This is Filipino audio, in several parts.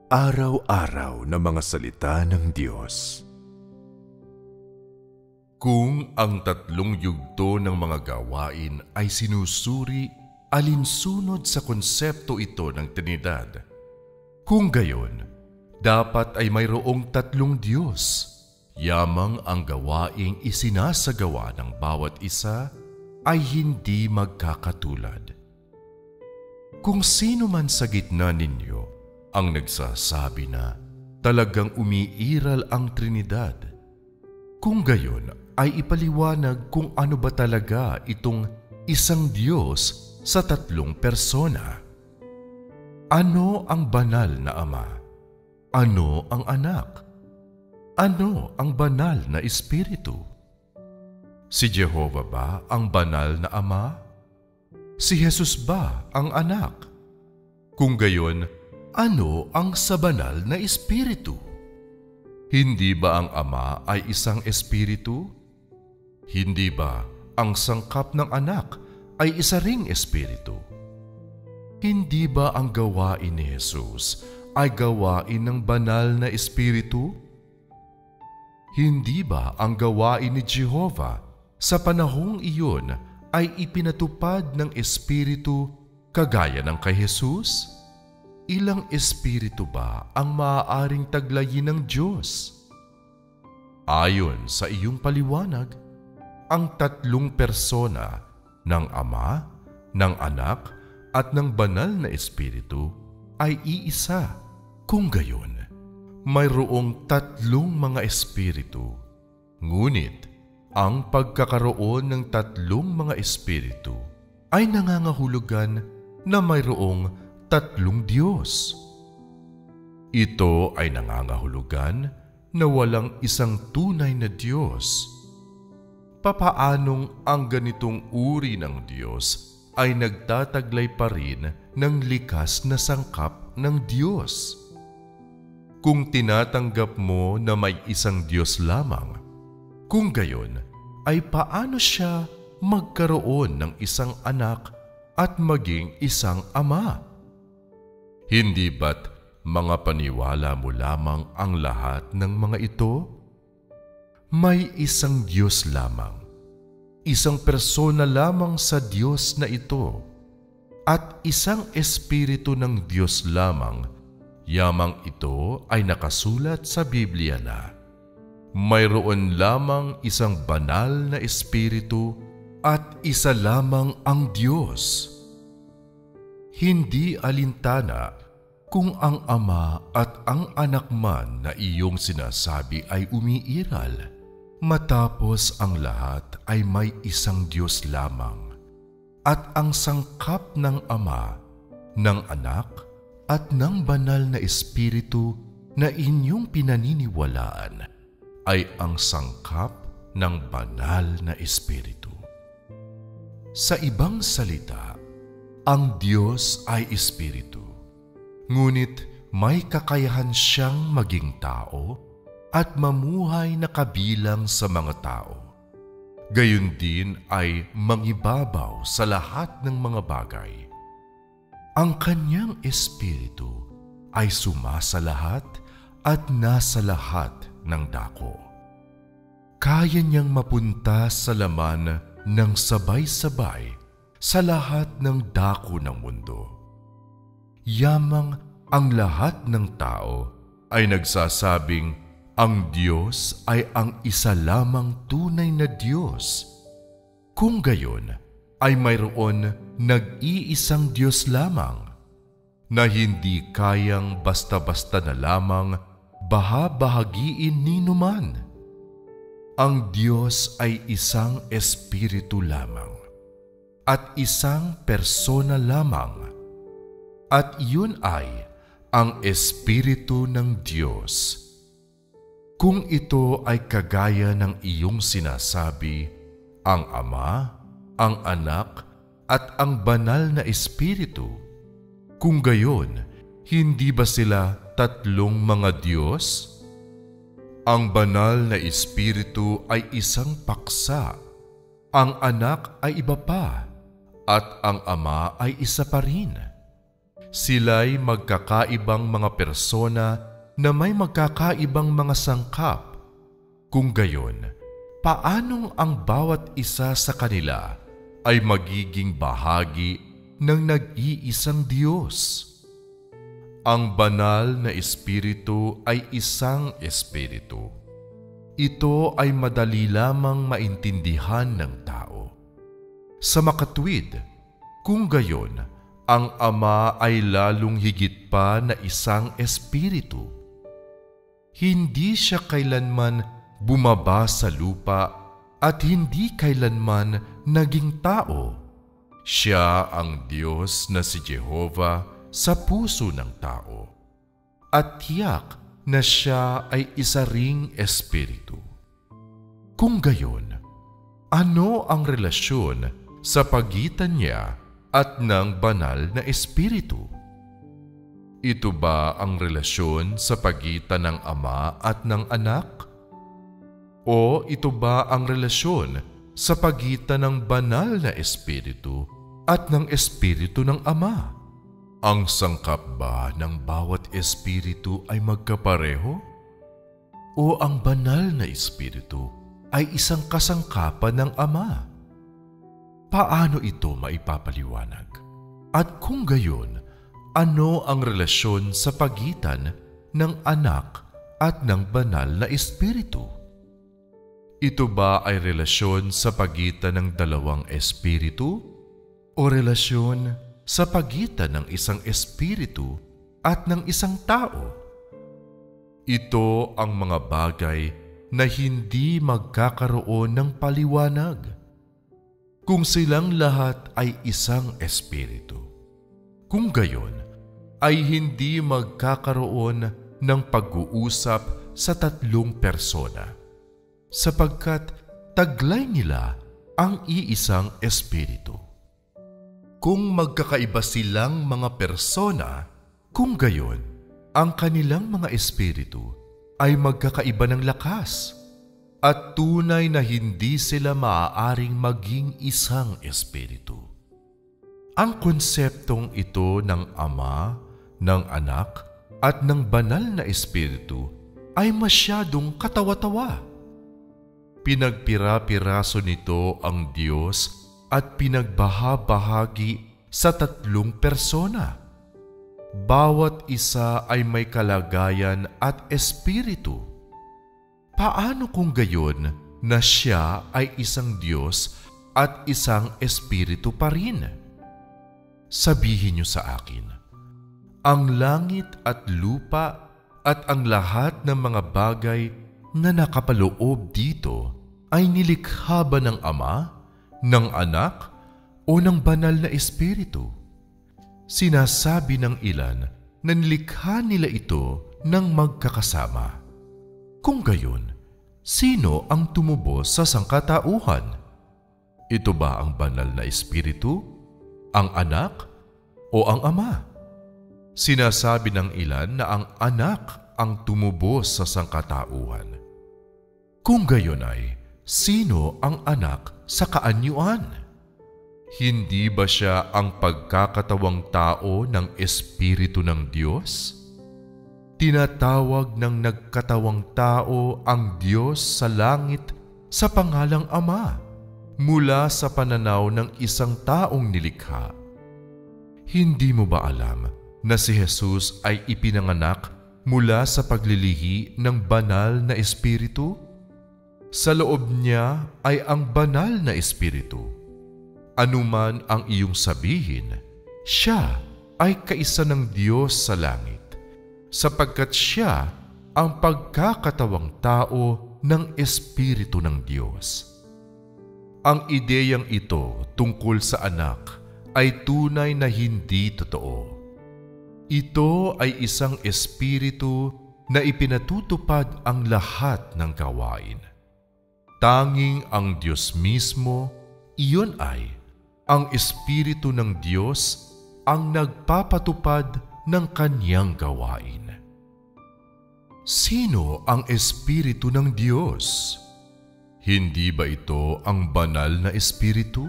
Araw-araw na mga salita ng Diyos. Kung ang tatlong yugto ng mga gawain ay sinusuri alinsunod sa konsepto ito ng Trinidad, kung gayon, dapat ay mayroong tatlong Diyos. Yamang ang gawaing isinasagawa ng bawat isa ay hindi magkakatulad. Kung sino man sa gitna ninyo ang nagsasabi na talagang umiiral ang Trinidad, kung gayon ay ipaliwanag kung ano ba talaga itong isang Diyos sa tatlong persona. Ano ang banal na Ama? Ano ang Anak? Ano ang banal na Espiritu? Si Jehovah ba ang banal na Ama? Si Jesus ba ang Anak? Kung gayon, ano ang sa banal na Espiritu? Hindi ba ang Ama ay isang Espiritu? Hindi ba ang sangkap ng Anak ay isa ring Espiritu? Hindi ba ang gawain ni Jesus ay gawain ng banal na Espiritu? Hindi ba ang gawain ni Jehovah sa panahong iyon ay ipinatupad ng Espiritu kagaya ng kay Jesus? Ilang Espiritu ba ang maaaring taglayin ng Diyos? Ayon sa iyong paliwanag, ang tatlong persona ng Ama, ng Anak, at ng Banal na Espiritu ay iisa. Kung gayon, mayroong tatlong mga espiritu, ngunit ang pagkakaroon ng tatlong mga espiritu ay nangangahulugan na mayroong tatlong Diyos. Ito ay nangangahulugan na walang isang tunay na Diyos. Papaanong ang ganitong uri ng Diyos ay nagtataglay pa rin ng likas na sangkap ng Diyos? Kung tinatanggap mo na may isang Diyos lamang, kung gayon, ay paano siya magkaroon ng isang anak at maging isang ama? Hindi ba't mga paniwala mo lamang ang lahat ng mga ito? May isang Diyos lamang, isang persona lamang sa Diyos na ito, at isang espiritu ng Diyos lamang. Yamang ito ay nakasulat sa Biblia na mayroon lamang isang banal na espiritu at isa lamang ang Diyos. Hindi alintana kung ang Ama at ang Anak man na iyong sinasabi ay umiiral, matapos ang lahat ay may isang Diyos lamang, at ang sangkap ng Ama, ng Anak, at ng Banal na Espiritu na inyong pinaniniwalaan ay ang sangkap ng Banal na Espiritu. Sa ibang salita, ang Diyos ay Espiritu, ngunit may kakayahan siyang maging tao at mamuhay na kabilang sa mga tao. Gayon din ay mangibabaw sa lahat ng mga bagay. Ang kanyang espiritu ay sumasa lahat at nasa lahat ng dako. Kaya niyang mapunta sa laman ng sabay-sabay sa lahat ng dako ng mundo. Yamang ang lahat ng tao ay nagsasabing ang Diyos ay ang isa lamang tunay na Diyos. Kung gayon, ay mayroon nag-iisang Diyos lamang na hindi kayang basta-basta na lamang bahabahagiin ninuman. Ang Diyos ay isang espiritu lamang at isang persona lamang, at iyon ay ang Espiritu ng Diyos. Kung ito ay kagaya ng iyong sinasabi, ang Ama, ang Anak, at ang Banal na Espiritu, kung gayon, hindi ba sila tatlong mga Diyos? Ang Banal na Espiritu ay isang paksa, ang Anak ay iba pa, at ang Ama ay isa pa rin. Sila'y magkakaibang mga persona na may magkakaibang mga sangkap. Kung gayon, paanong ang bawat isa sa kanila ay magiging bahagi ng nag-iisang Diyos? Ang banal na espiritu ay isang espiritu. Ito ay madali lamang maintindihan ng tao. Sa makatwid, kung gayon, ang Ama ay lalong higit pa na isang espiritu. Hindi siya kailanman bumaba sa lupa at hindi kailanman naging tao. Siya ang Diyos na si Jehovah sa puso ng tao. At tiyak na siya ay isa ring espiritu. Kung gayon, ano ang relasyon sa pagitan niya at ng banal na espiritu? Ito ba ang relasyon sa pagitan ng Ama at ng Anak? O ito ba ang relasyon sa pagitan ng banal na espiritu at ng espiritu ng Ama? Ang sangkap ba ng bawat espiritu ay magkapareho? O ang banal na espiritu ay isang kasangkapan ng Ama? Paano ito maipapaliwanag? At kung gayon, ano ang relasyon sa pagitan ng Anak at ng banal na espiritu? Ito ba ay relasyon sa pagitan ng dalawang espiritu o relasyon sa pagitan ng isang espiritu at ng isang tao? Ito ang mga bagay na hindi magkakaroon ng paliwanag kung silang lahat ay isang espiritu. Kung gayon, ay hindi magkakaroon ng pag-uusap sa tatlong persona, sapagkat taglay nila ang iisang espiritu. Kung magkakaiba silang mga persona, kung gayon, ang kanilang mga espiritu ay magkakaiba ng lakas, at tunay na hindi sila maaaring maging isang espiritu. Ang konseptong ito ng Ama, ng Anak, at ng banal na espiritu ay masyadong katawa-tawa. Pinagpira-piraso nito ang Diyos at pinagbahabahagi sa tatlong persona. Bawat isa ay may kalagayan at espiritu. Paano kung gayon na siya ay isang Diyos at isang espiritu pa rin? Sabihin niyo sa akin, ang langit at lupa at ang lahat ng mga bagay na nakapaloob dito ay nilikha ba ng Ama, ng Anak, o ng banal na espiritu? Sinasabi ng ilan na nilikha nila ito ng magkakasama. Kung gayon, sino ang tumubos sa sangkatauhan? Ito ba ang banal na espiritu, ang Anak, o ang Ama? Sinasabi ng ilan na ang Anak ang tumubos sa sangkatauhan. Kung gayon ay, sino ang Anak sa kaanyuan? Hindi ba siya ang pagkakatawang tao ng Espiritu ng Diyos? Tinatawag ng nagkatawang tao ang Diyos sa langit sa pangalang Ama mula sa pananaw ng isang taong nilikha. Hindi mo ba alam na si Jesus ay ipinanganak mula sa paglilihi ng banal na espiritu? Sa loob niya ay ang banal na espiritu. Anuman ang iyong sabihin, siya ay kaisa ng Diyos sa langit, sapagkat siya ang pagkakatawang tao ng Espiritu ng Diyos. Ang ideyang ito tungkol sa Anak ay tunay na hindi totoo. Ito ay isang espiritu na ipinatutupad ang lahat ng gawain. Tanging ang Diyos mismo, iyon ay ang Espiritu ng Diyos ang nagpapatupad ng Kanyang gawain. Sino ang Espiritu ng Diyos? Hindi ba ito ang banal na Espiritu?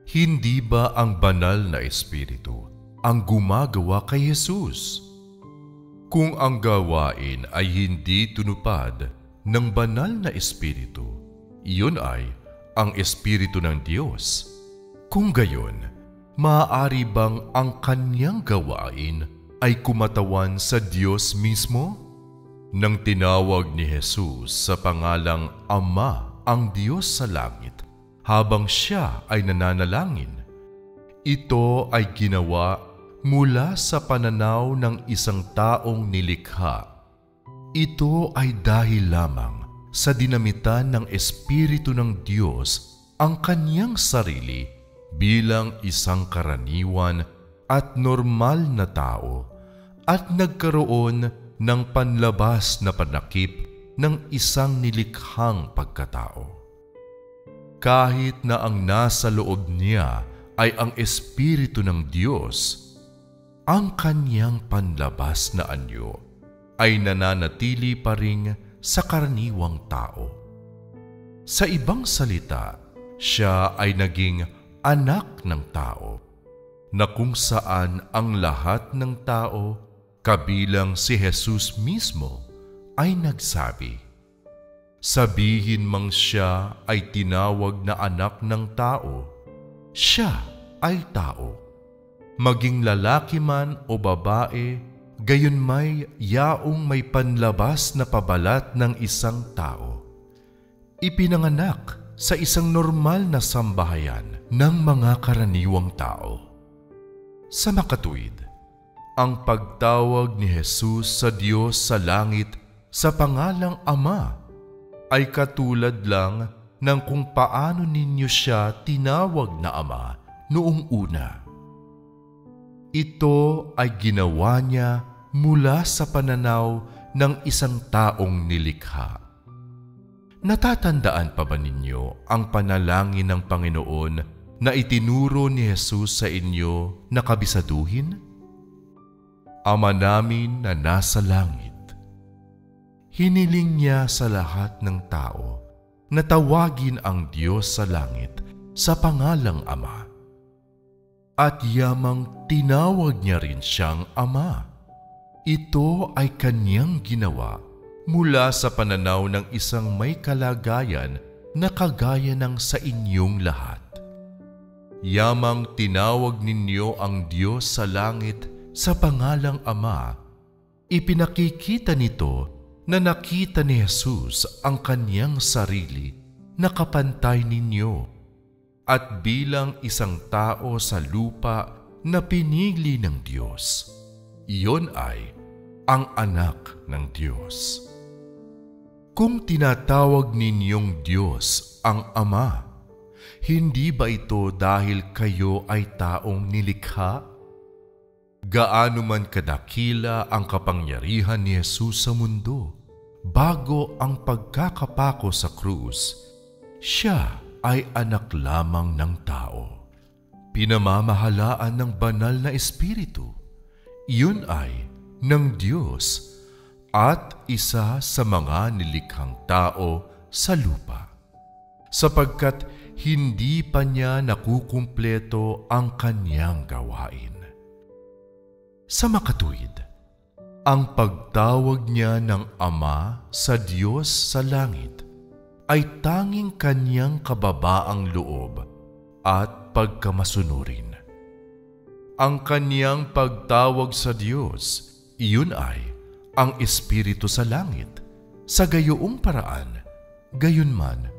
Hindi ba ang banal na Espiritu ang gumagawa kay Jesus. Kung ang gawain ay hindi tinupad ng banal na Espiritu, iyon ay ang Espiritu ng Diyos. Kung gayon, maaari bang ang kanyang gawain ay kumatawan sa Diyos mismo? Nang tinawag ni Jesus sa pangalang Ama ang Diyos sa langit habang siya ay nananalangin, ito ay ginawa mula sa pananaw ng isang taong nilikha. Ito ay dahil lamang sa dinamitan ng Espiritu ng Diyos ang kanyang sarili bilang isang karaniwan at normal na tao at nagkaroon ng panlabas na panakip ng isang nilikhang pagkatao. Kahit na ang nasa loob niya ay ang Espiritu ng Diyos, ang kanyang panlabas na anyo ay nananatili pa rin sa karaniwang tao. Sa ibang salita, siya ay naging anak ng tao, na kung saan ang lahat ng tao, kabilang si Jesus mismo, ay nagsabi, sabihin mang siya ay tinawag na anak ng tao, siya ay tao. Maging lalaki man o babae, gayon may yaong may panlabas na pabalat ng isang tao. Ipinanganak sa isang normal na sambahayan ng mga karaniwang tao. Sa makatuwid, ang pagtawag ni Jesus sa Diyos sa langit sa pangalang Ama ay katulad lang ng kung paano ninyo siya tinawag na Ama noong una. Ito ay ginawa niya mula sa pananaw ng isang taong nilikha. Natatandaan pa ba ninyo ang panalangin ng Panginoon na itinuro ni Jesus sa inyo na kabisaduhin? Ama namin na nasa langit. Hiniling niya sa lahat ng tao na tawagin ang Diyos sa langit sa pangalang Ama. At yamang tinawag niya rin siyang Ama. Ito ay kanyang ginawa mula sa pananaw ng isang may kalagayan na kagaya ng sa inyong lahat. Yamang tinawag ninyo ang Diyos sa langit sa pangalang Ama, ipinakikita nito na nakita ni Jesus ang kanyang sarili na kapantay ninyo at bilang isang tao sa lupa na pinili ng Diyos. Iyon ay ang anak ng Diyos. Kung tinatawag ninyong Diyos ang Ama, hindi ba ito dahil kayo ay taong nilikha? Gaano man kadakila ang kapangyarihan ni Jesus sa mundo, bago ang pagkakapako sa krus, siya ay anak lamang ng tao. Pinamamahalaan ng banal na Espiritu, iyon ay ng Diyos at isa sa mga nilikhang tao sa lupa, sapagkat hindi pa niya nakukumpleto ang kanyang gawain. Sa makatuwid, ang pagtawag niya ng Ama sa Diyos sa langit ay tanging kanyang kababaang loob at pagkamasunurin. Ang kanyang pagtawag sa Diyos, iyon ay ang Espiritu sa langit. Sa gayoong paraan, gayunman,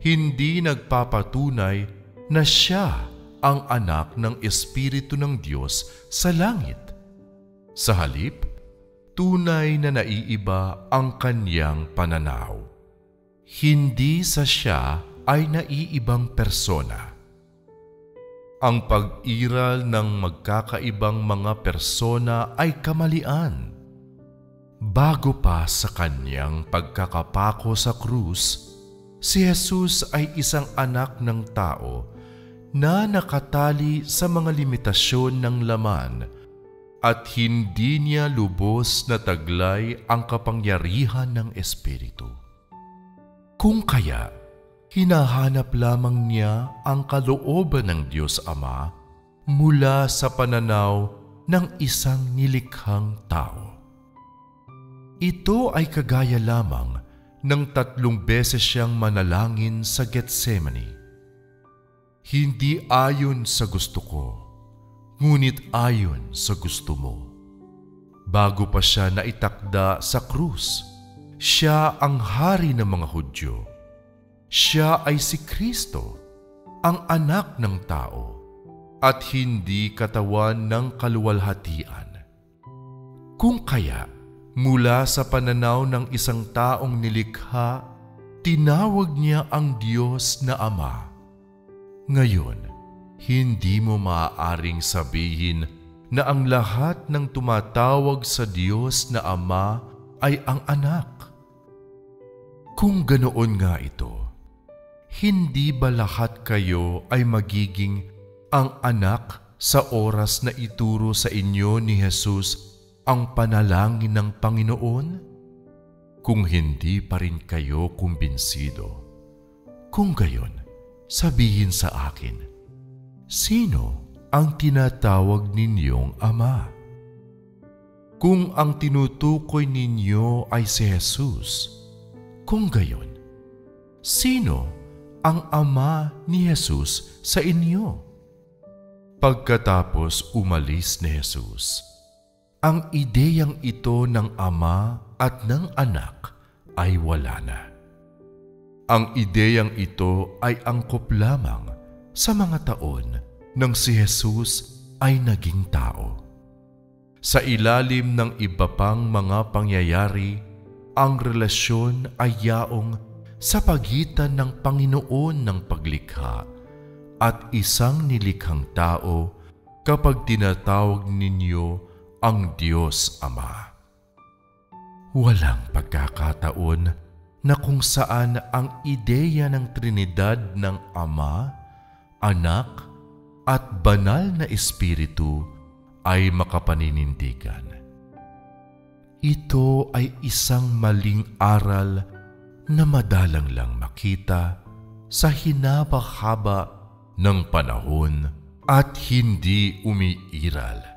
hindi nagpapatunay na siya ang anak ng Espiritu ng Diyos sa langit. Sa halip, tunay na naiiba ang kanyang pananaw. Hindi sa siya ay naiibang persona. Ang pag-iral ng magkakaibang mga persona ay kamalian. Bago pa sa kanyang pagkakapako sa krus, si Jesus ay isang anak ng tao na nakatali sa mga limitasyon ng laman at hindi niya lubos na taglay ang kapangyarihan ng Espiritu. Kung kaya, hinahanap lamang niya ang kalooban ng Diyos Ama mula sa pananaw ng isang nilikhang tao. Ito ay kagaya lamang ng 3 beses siyang manalangin sa Getsemani. Hindi ayon sa gusto ko, ngunit ayon sa gusto mo. Bago pa siya naitakda sa krus, siya ang hari ng mga Hudyo. Siya ay si Kristo, ang anak ng tao, at hindi katawan ng kaluwalhatian. Kung kaya, mula sa pananaw ng isang taong nilikha, tinawag niya ang Diyos na Ama. Ngayon, hindi mo maaaring sabihin na ang lahat ng tumatawag sa Diyos na Ama ay ang anak. Kung ganoon nga ito, hindi ba lahat kayo ay magiging ang anak sa oras na ituro sa inyo ni Jesus ang panalangin ng Panginoon? Kung hindi pa rin kayo kumbinsido, kung gayon, sabihin sa akin, sino ang tinatawag ninyong Ama? Kung ang tinutukoy ninyo ay si Jesus, kung gayon, sino ang Ama ni Jesus sa inyo? Pagkatapos umalis ni Jesus, ang ideyang ito ng Ama at ng Anak ay wala na. Ang ideyang ito ay angkop lamang sa mga taon nang si Jesus ay naging tao. Sa ilalim ng iba pang mga pangyayari, ang relasyon ay yaong sa pagitan ng Panginoon ng paglikha at isang nilikhang tao kapag tinatawag ninyo ang Diyos Ama. Walang pagkakataon na kung saan ang ideya ng Trinidad ng Ama, Anak, at Banal na Espiritu ay makapaninindigan. Ito ay isang maling aral na madalang lang makita sa hinaba-haba ng panahon at hindi umiiral.